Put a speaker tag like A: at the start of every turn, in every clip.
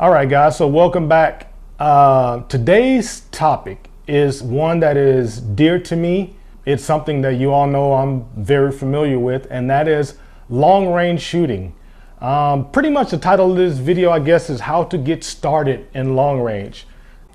A: All right, guys, so welcome back. Today's topic is one that is dear to me. It's something that you all know I'm very familiar with, and that is long range shooting. Pretty much the title of this video, I guess, is how to get started in long range.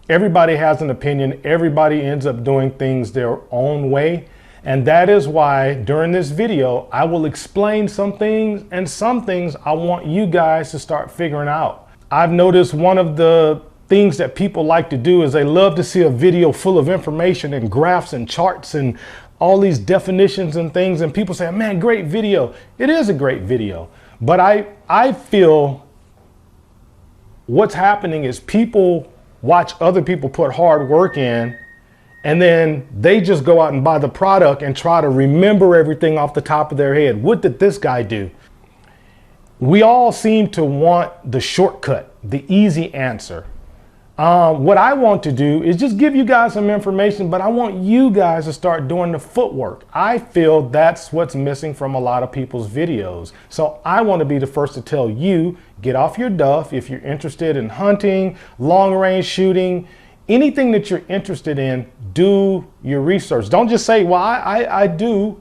A: Everybody has an opinion. Everybody ends up doing things their own way. And that is why during this video, I will explain some things, and some things I want you guys to start figuring out. I've noticed one of the things that people like to do is they love to see a video full of information and graphs and charts and all these definitions and things. And people say, man, great video. It is a great video. But I feel what's happening is people watch other people put hard work in, and then they just go out and buy the product and try to remember everything off the top of their head. What did this guy do? We all seem to want the shortcut, the easy answer. What I want to do is just give you guys some information, but I want you guys to start doing the footwork. I feel that's what's missing from a lot of people's videos. So I want to be the first to tell you, get off your duff. If you're interested in hunting, long range shooting, anything that you're interested in, do your research. Don't just say, well, I do.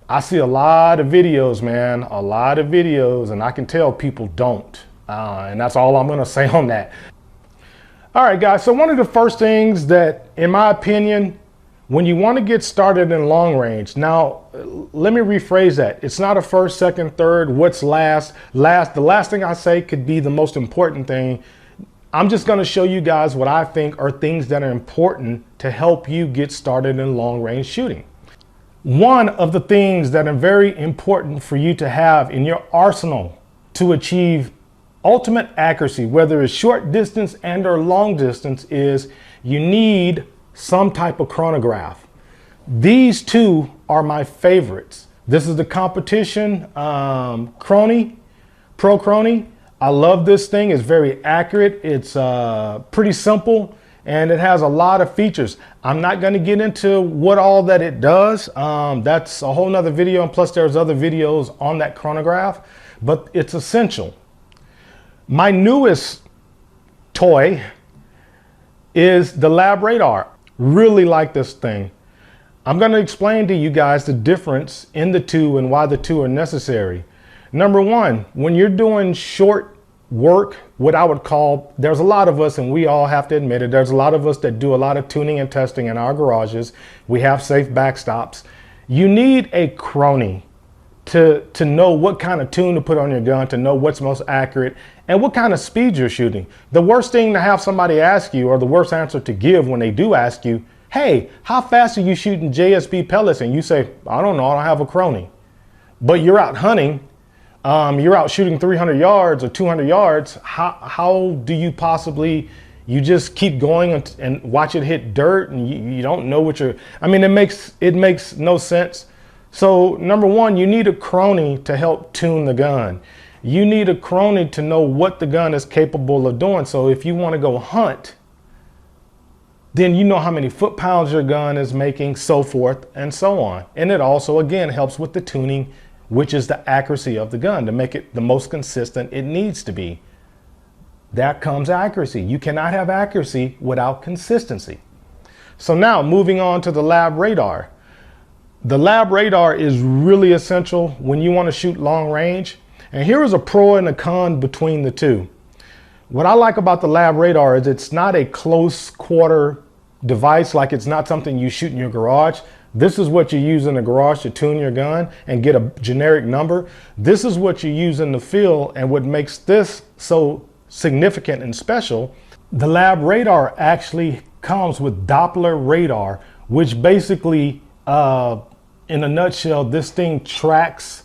A: I see a lot of videos, man, a lot of videos, and I can tell people don't. And that's all I'm going to say on that. All right, guys. So one of the first things that, in my opinion, when you want to get started in long range, now, let me rephrase that. It's not a first, second, third, what's last. The last thing I say could be the most important thing. I'm just going to show you guys what I think are things that are important to help you get started in long range shooting. One of the things that are very important for you to have in your arsenal to achieve ultimate accuracy, whether it's short distance and or long distance, is you need some type of chronograph. These two are my favorites. This is the competition Chrony, Pro Chrony. I love this thing. It's very accurate. It's pretty simple, and it has a lot of features. I'm not going to get into what all that it does. That's a whole nother video, and plus there's other videos on that chronograph, but it's essential. My newest toy is the LabRadar. Really like this thing. I'm going to explain to you guys the difference in the two and why the two are necessary. Number one, when you're doing short work, what I would call, there's a lot of us, and we all have to admit it, there's a lot of us that do a lot of tuning and testing in our garages. We have safe backstops. You need a Chrony to know what kind of tune to put on your gun, to know what's most accurate and what kind of speed you're shooting. The worst thing to have somebody ask you, or the worst answer to give when they do ask you, hey, how fast are you shooting JSP pellets? And you say, I don't know, I don't have a Chrony. But you're out hunting, you're out shooting 300 yards or 200 yards. How do you possibly, you just keep going and watch it hit dirt, and you don't know what you're, I mean, it makes no sense. So number one, you need a Chrony to help tune the gun. You need a Chrony to know what the gun is capable of doing. So if you want to go hunt, then you know how many foot-pounds your gun is making, so forth and so on. And it also, again, helps with the tuning, which is the accuracy of the gun, to make it the most consistent it needs to be. That comes accuracy. You cannot have accuracy without consistency. So now moving on to the LabRadar. The LabRadar is really essential when you want to shoot long range. And here is a pro and a con between the two. What I like about the LabRadar is it's not a close quarter device, like it's not something you shoot in your garage. This is what you use in the garage to tune your gun and get a generic number. This is what you use in the field, and what makes this so significant and special, the LabRadar actually comes with Doppler radar, which basically, in a nutshell, this thing tracks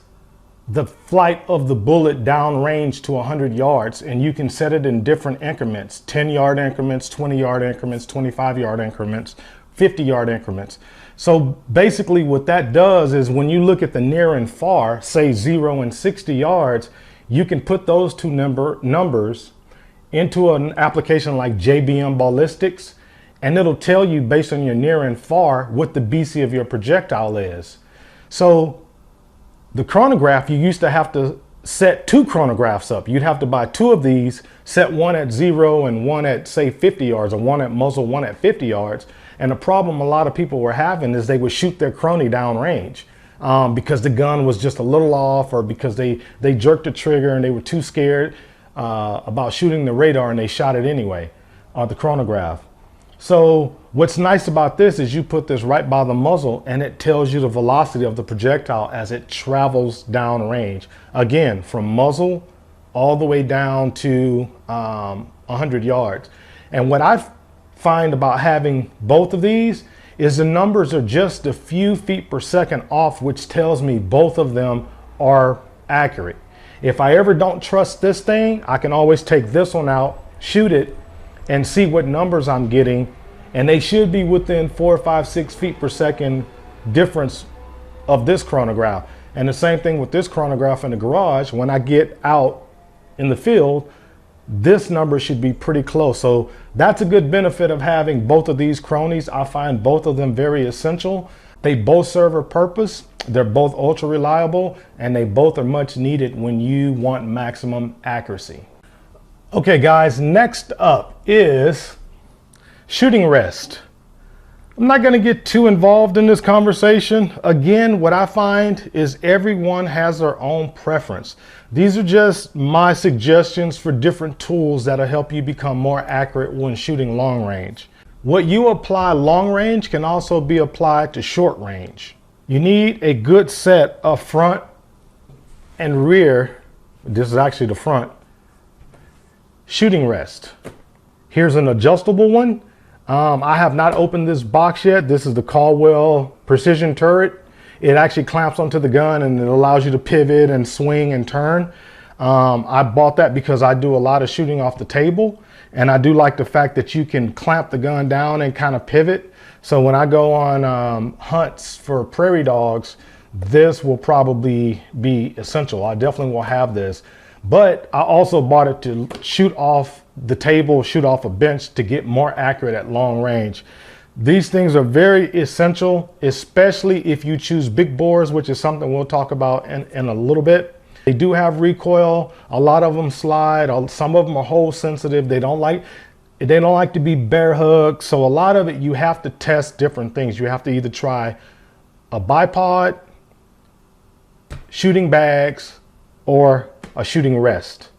A: the flight of the bullet downrange to 100 yards, and you can set it in different increments, 10-yard increments, 20-yard increments, 25-yard increments, 50-yard increments. So basically what that does is when you look at the near and far, say 0 and 60 yards, you can put those two numbers into an application like JBM Ballistics, and it'll tell you based on your near and far what the BC of your projectile is. So the chronograph, you used to have to set two chronographs up. You'd have to buy two of these, set one at 0 and one at, say, 50 yards, or one at muzzle, one at 50 yards. And the problem a lot of people were having is they would shoot their chrony down range because the gun was just a little off, or because they jerked the trigger and they were too scared about shooting the radar, and they shot it anyway, the chronograph. So what's nice about this is you put this right by the muzzle and it tells you the velocity of the projectile as it travels down range. Again, from muzzle all the way down to 100 yards. And what I find about having both of these is the numbers are just a few feet per second off, which tells me both of them are accurate. If I ever don't trust this thing, I can always take this one out, shoot it, and see what numbers I'm getting, and they should be within 4, 5, 6 feet per second difference of this chronograph. And the same thing with this chronograph in the garage. When I get out in the field, this number should be pretty close. So that's a good benefit of having both of these chronies. I find both of them very essential. They both serve a purpose. They're both ultra reliable, and they both are much needed when you want maximum accuracy. Okay guys, next up is shooting rest. I'm not going to get too involved in this conversation. Again, what I find is everyone has their own preference. These are just my suggestions for different tools that'll help you become more accurate when shooting long range. What you apply long range can also be applied to short range. You need a good set of front and rear. This is actually the front. Shooting rest. Here's an adjustable one. I have not opened this box yet. This is the Caldwell Precision Turret. It actually clamps onto the gun and it allows you to pivot and swing and turn. I bought that because I do a lot of shooting off the table, and I do like the fact that you can clamp the gun down and kind of pivot. So when I go on hunts for prairie dogs, this will probably be essential. I definitely will have this. But I also bought it to shoot off the table, shoot off a bench, to get more accurate at long range. These things are very essential, especially if you choose big bores, which is something we'll talk about in a little bit. They do have recoil. A lot of them slide. Some of them are hole sensitive. They don't like to be bear hugged. So a lot of it, you have to test different things. You have to either try a bipod, shooting bags, or a shooting rest.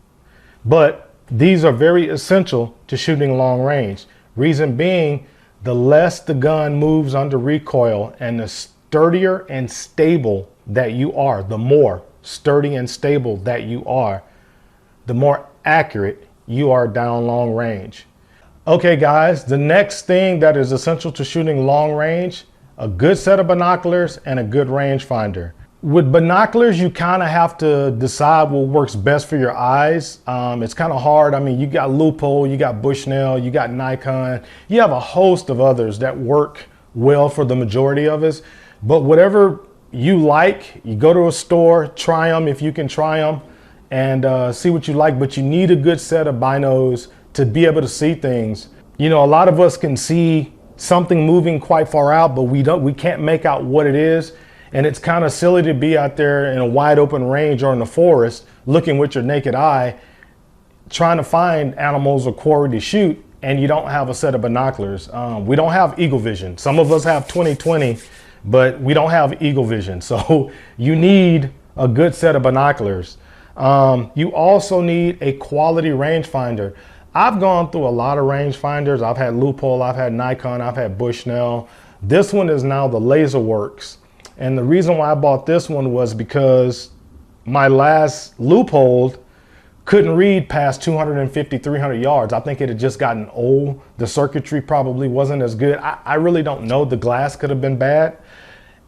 A: But these are very essential to shooting long range. Reason being, the less the gun moves under recoil and the sturdier and stable that you are, the more sturdy and stable that you are, the more accurate you are down long range. Okay guys, the next thing that is essential to shooting long range, a good set of binoculars and a good rangefinder. With binoculars, you kind of have to decide what works best for your eyes. It's kind of hard. I mean, you got Leupold, you got Bushnell, you got Nikon. You have a host of others that work well for the majority of us. But whatever you like, you go to a store, try them if you can try them, and see what you like. But you need a good set of binos to be able to see things. You know, a lot of us can see something moving quite far out, but we can't make out what it is. And it's kind of silly to be out there in a wide open range or in the forest looking with your naked eye, trying to find animals or quarry to shoot, and you don't have a set of binoculars. We don't have eagle vision. Some of us have 20/20, but we don't have eagle vision. So you need a good set of binoculars. You also need a quality rangefinder. I've gone through a lot of rangefinders. I've had Leupold, I've had Nikon, I've had Bushnell. This one is now the LaserWorks. And the reason why I bought this one was because my last Leupold couldn't read past 250, 300 yards. I think it had just gotten old. The circuitry probably wasn't as good. I really don't know. The glass could have been bad.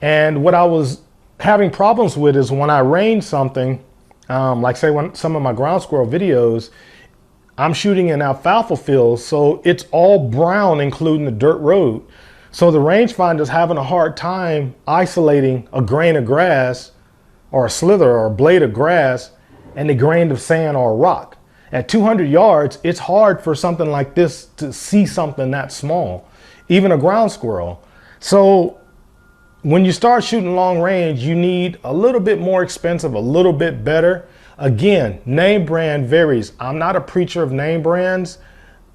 A: And what I was having problems with is when I range something, like say when some of my ground squirrel videos, I'm shooting in alfalfa fields, so it's all brown, including the dirt road. So the rangefinder's having a hard time isolating a grain of grass or a slither or a blade of grass and a grain of sand or a rock. At 200 yards, it's hard for something like this to see something that small, even a ground squirrel. So when you start shooting long range, you need a little bit more expensive, a little bit better. Again, name brand varies. I'm not a preacher of name brands.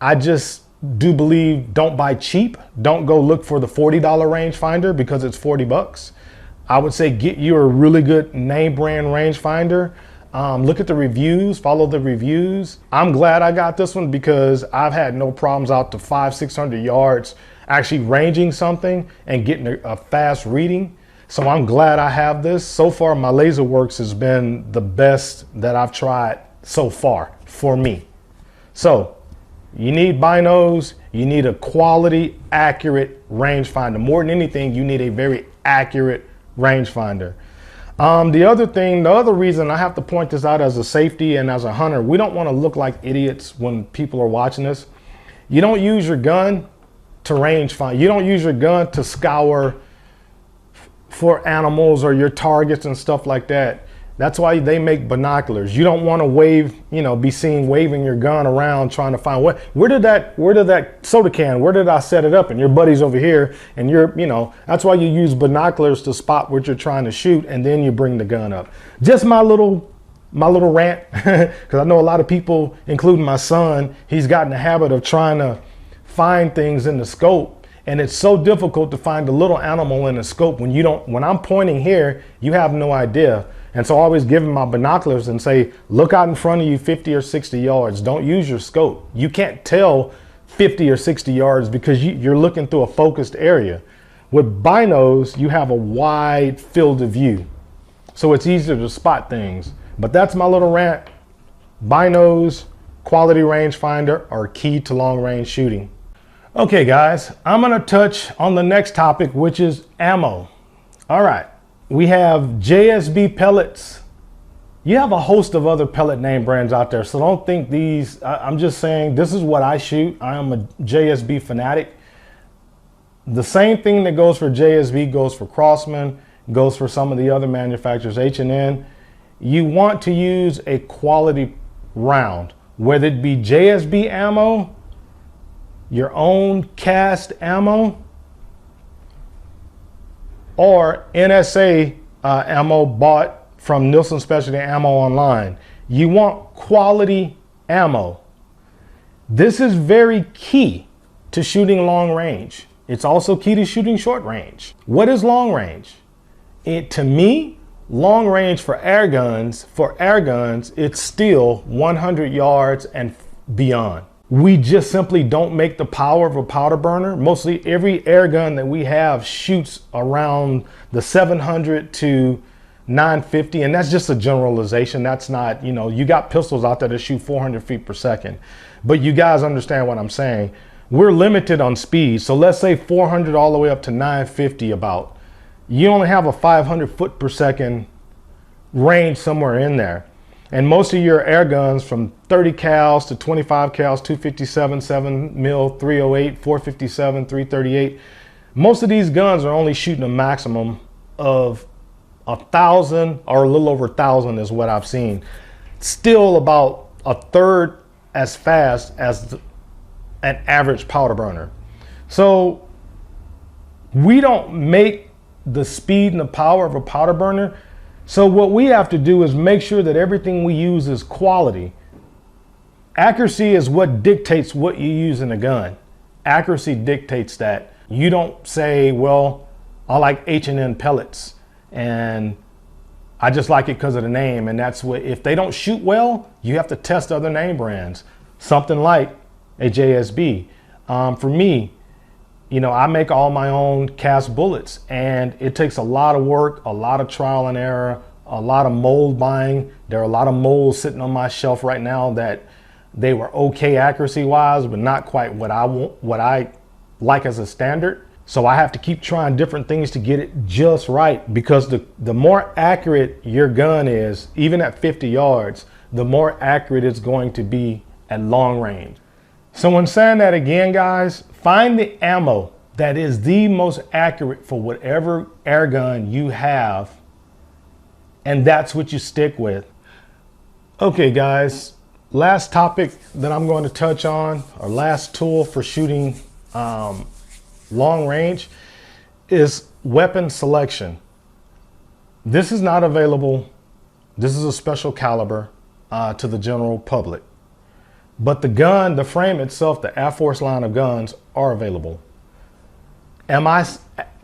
A: I just do believe don't buy cheap. Don't go look for the $40 rangefinder because it's 40 bucks. I would say get you a really good name brand rangefinder. Look at the reviews, follow the reviews. I'm glad I got this one because I've had no problems out to 500-600 yards actually ranging something and getting a fast reading. So I'm glad I have this. So far, my LaserWorks has been the best that I've tried so far for me. So you need binos, you need a quality, accurate rangefinder. More than anything, you need a very accurate rangefinder. The other reason I have to point this out as a safety and as a hunter, we don't want to look like idiots when people are watching this. You don't use your gun to range find. You don't use your gun to scour for animals or your targets and stuff like that. That's why they make binoculars. You don't want to wave, be seen waving your gun around trying to find where did that soda can, where did I set it up? And your buddy's over here and that's why you use binoculars to spot what you're trying to shoot and then you bring the gun up. Just my little rant, because I know a lot of people, including my son, he's gotten the habit of trying to find things in the scope. And it's so difficult to find a little animal in the scope when I'm pointing here, you have no idea. And so I always give him my binoculars and say, look out in front of you 50 or 60 yards. Don't use your scope. You can't tell 50 or 60 yards because you're looking through a focused area. With binos, you have a wide field of view. So it's easier to spot things. But that's my little rant. Binos, quality rangefinder are key to long range shooting. Okay guys, I'm gonna touch on the next topic, which is ammo. All right. We have JSB pellets. You have a host of other pellet name brands out there, so don't think these, I'm just saying this is what I shoot. I am a JSB fanatic. The same thing that goes for JSB goes for Crosman, goes for some of the other manufacturers, H&N. You want to use a quality round, whether it be JSB ammo, your own cast ammo, or NSA ammo bought from Nielsen Specialty Ammo online. You want quality ammo. This is very key to shooting long range. It's also key to shooting short range. What is long range? To me, long range for air guns, it's still 100 yards and beyond. We just simply don't make the power of a powder burner. Mostly every air gun that we have shoots around the 700 to 950, and that's just a generalization. That's not, you got pistols out there that shoot 400 feet per second. But you guys understand what I'm saying. We're limited on speed. So let's say 400 all the way up to 950 about. You only have a 500 foot per second range somewhere in there. And most of your air guns from 30 cals to 25 cals, 257, 7 mil, 308, 457, 338. Most of these guns are only shooting a maximum of 1,000 or a little over 1,000 is what I've seen. Still about a third as fast as an average powder burner. So we don't make the speed and the power of a powder burner. So what we have to do is make sure that everything we use is quality. Accuracy is what dictates what you use in a gun. Accuracy dictates that. You don't say, well, I like H&N pellets and I just like it because of the name. And that's what, if they don't shoot well, you have to test other name brands. Something like a JSB. For me, I make all my own cast bullets and it takes a lot of work, a lot of trial and error, a lot of mold buying. There are a lot of molds sitting on my shelf right now that they were okay accuracy wise, but not quite what I like as a standard. So I have to keep trying different things to get it just right, because the more accurate your gun is, even at 50 yards, the more accurate it's going to be at long range. So when saying that again, guys, find the ammo that is the most accurate for whatever air gun you have, and that's what you stick with. Okay, guys, last topic that I'm going to touch on, or last tool for shooting long range, is weapon selection. This is not available This is a special caliber to the general public. But the gun, the frame itself, the Air Force line of guns are available. Am I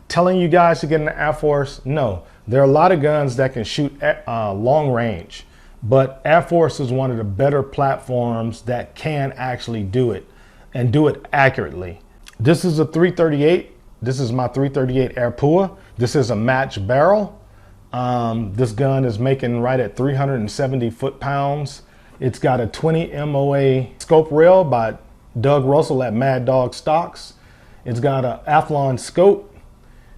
A: telling you guys to get in the Air Force? No. There are a lot of guns that can shoot long range, but Air Force is one of the better platforms that can actually do it and do it accurately. This is a 338. This is my 338 Airpua. This is a match barrel. This gun is making right at 370 foot-pounds. It's got a 20 MOA scope rail by Doug Russell at Mad Dog Stocks. It's got an Athlon scope.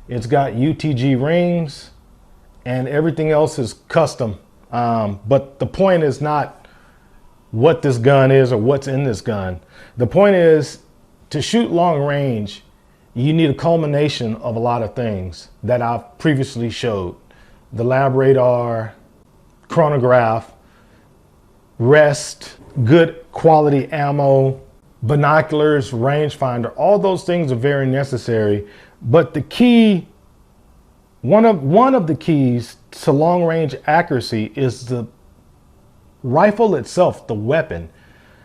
A: It's got UTG rings, and everything else is custom. But the point is not what this gun is or what's in this gun. The point is, to shoot long range, you need a culmination of a lot of things that I've previously showed. The LabRadar, chronograph, rest, good quality ammo, binoculars, rangefinder, all those things are very necessary. But the key, one of the keys to long range accuracy is the rifle itself, the weapon.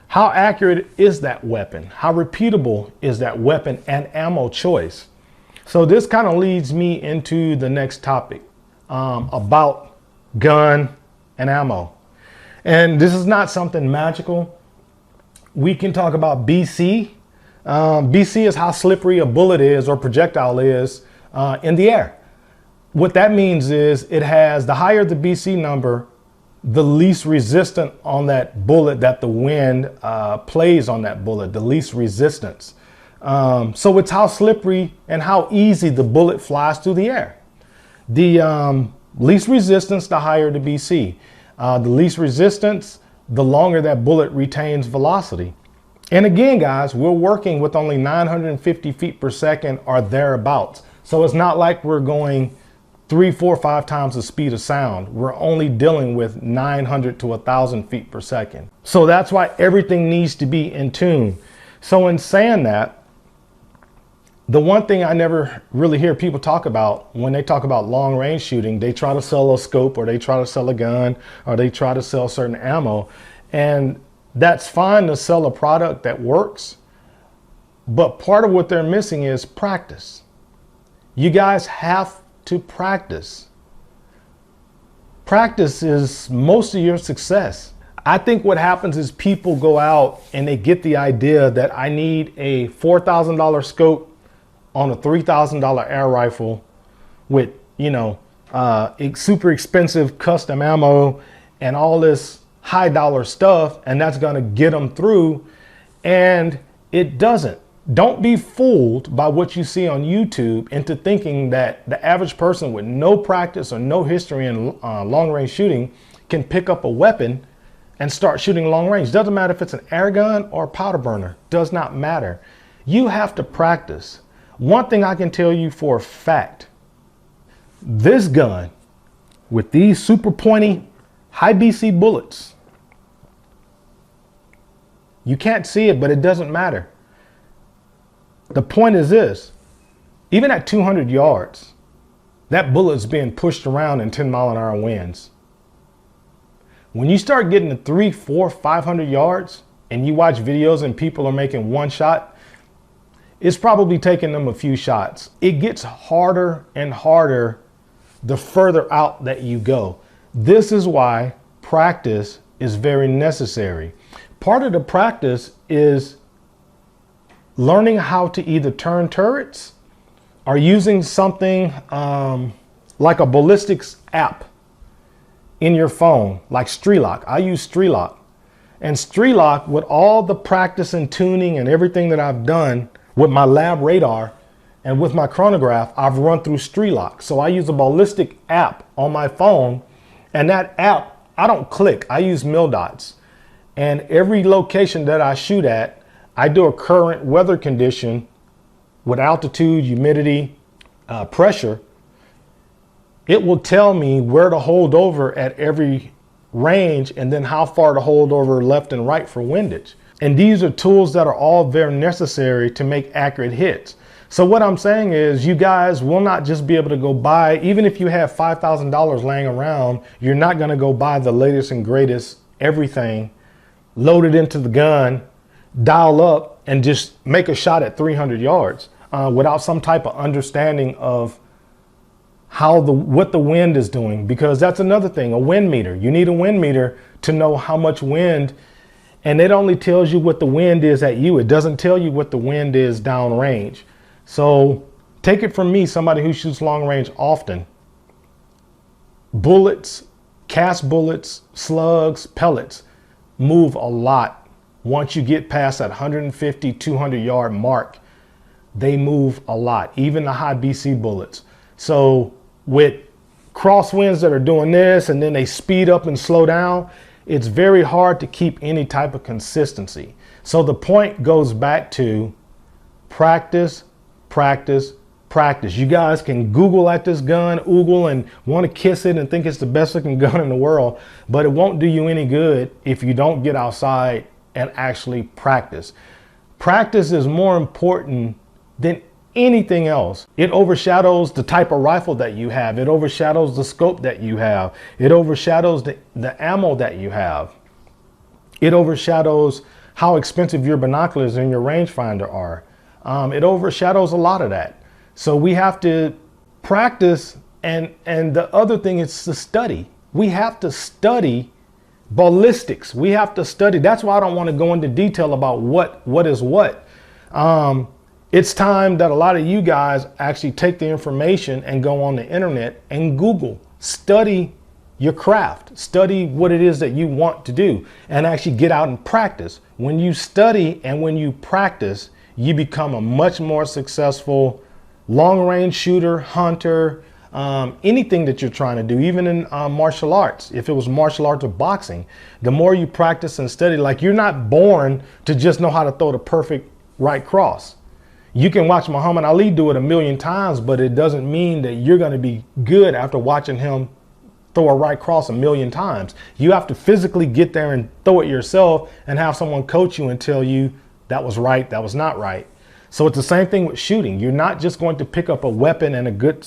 A: How accurate is that weapon? How repeatable is that weapon and ammo choice? So this kind of leads me into the next topic about gun and ammo. And this is not something magical. We can talk about BC. BC is how slippery a bullet is or projectile is in the air. What that means is it has, the higher the BC number, the least resistant on that bullet that the wind plays on that bullet, the least resistance. So it's how slippery and how easy the bullet flies through the air. The least resistance, the higher the BC. The least resistance, the longer that bullet retains velocity. And again, guys, we're working with only 950 feet per second or thereabouts. So it's not like we're going 3, 4, 5 times the speed of sound. We're only dealing with 900 to 1,000 feet per second. So that's why everything needs to be in tune. So in saying that, the one thing I never really hear people talk about when they talk about long range shooting, they try to sell a scope or they try to sell a gun or they try to sell certain ammo. And that's fine to sell a product that works. But part of what they're missing is practice. You guys have to practice. Practice is most of your success. I think what happens is people go out and they get the idea that I need a $4,000 scope on a $3,000 air rifle with, super expensive custom ammo and all this high dollar stuff, and that's going to get them through. And it doesn't. Don't be fooled by what you see on YouTube into thinking that the average person with no practice or no history in long range shooting can pick up a weapon and start shooting long range. Doesn't matter if it's an air gun or a powder burner. Does not matter. You have to practice. One thing I can tell you for a fact, this gun with these super pointy high BC bullets, you can't see it, but it doesn't matter. The point is this, even at 200 yards, that bullet's being pushed around in 10-mile-an-hour winds. When you start getting to 300, 400, 500 yards and you watch videos and people are making one shot, it's probably taking them a few shots. It gets harder and harder the further out that you go. This is why practice is very necessary. Part of the practice is learning how to either turn turrets or using something like a ballistics app in your phone, like Strelok. I use Strelok. And Strelok, with all the practice and tuning and everything that I've done with my LabRadar and with my chronograph, I've run through Strelok. So I use a ballistic app on my phone, and that app, I don't click, I use MilDots. And every location that I shoot at, I do a current weather condition with altitude, humidity, pressure. It will tell me where to hold over at every range and then how far to hold over left and right for windage. And these are tools that are all very necessary to make accurate hits. So what I'm saying is you guys will not just be able to go buy, even if you have $5,000 laying around, you're not going to go buy the latest and greatest everything, load it into the gun, dial up, and just make a shot at 300 yards without some type of understanding of what the wind is doing. Because that's another thing, a wind meter. You need a wind meter to know how much wind, and it only tells you what the wind is at you. It doesn't tell you what the wind is downrange. So take it from me, somebody who shoots long range often. Bullets, cast bullets, slugs, pellets move a lot. Once you get past that 150, 200 yard mark, they move a lot, even the high BC bullets. So with crosswinds that are doing this and then they speed up and slow down, it's very hard to keep any type of consistency. So the point goes back to practice, practice, practice. You guys can Google at this gun, oogle, and want to kiss it and think it's the best looking gun in the world, but it won't do you any good if you don't get outside and actually practice. Practice is more important than anything else. It overshadows the type of rifle that you have. It overshadows the scope that you have. It overshadows the ammo that you have. It overshadows how expensive your binoculars and your rangefinder are. It overshadows a lot of that. So we have to practice, and the other thing is to study. We have to study ballistics. We have to study. That's why I don't want to go into detail about what is what. It's time that a lot of you guys actually take the information and go on the internet and Google, study your craft, study what it is that you want to do, and actually get out and practice. When you study and when you practice, you become a much more successful long-range shooter, hunter, anything that you're trying to do, even in martial arts. If it was martial arts or boxing, the more you practice and study, like you're not born to just know how to throw the perfect right cross. You can watch Muhammad Ali do it 1,000,000 times, but it doesn't mean that you're going to be good after watching him throw a right cross 1,000,000 times. You have to physically get there and throw it yourself and have someone coach you and tell you that was right, that was not right. So it's the same thing with shooting. You're not just going to pick up a weapon and a good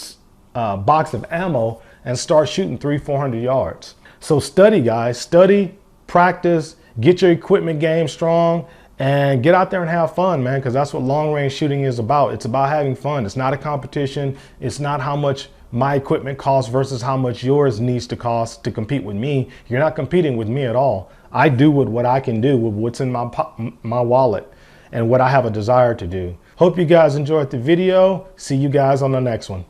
A: box of ammo and start shooting 300-400 yards. So study, guys, study, practice, get your equipment game strong, and get out there and have fun, man, because that's what long range shooting is about. It's about having fun. It's not a competition. It's not how much my equipment costs versus how much yours needs to cost to compete with me. You're not competing with me at all. I do with what I can do with what's in my wallet and what I have a desire to do. Hope you guys enjoyed the video. See you guys on the next one.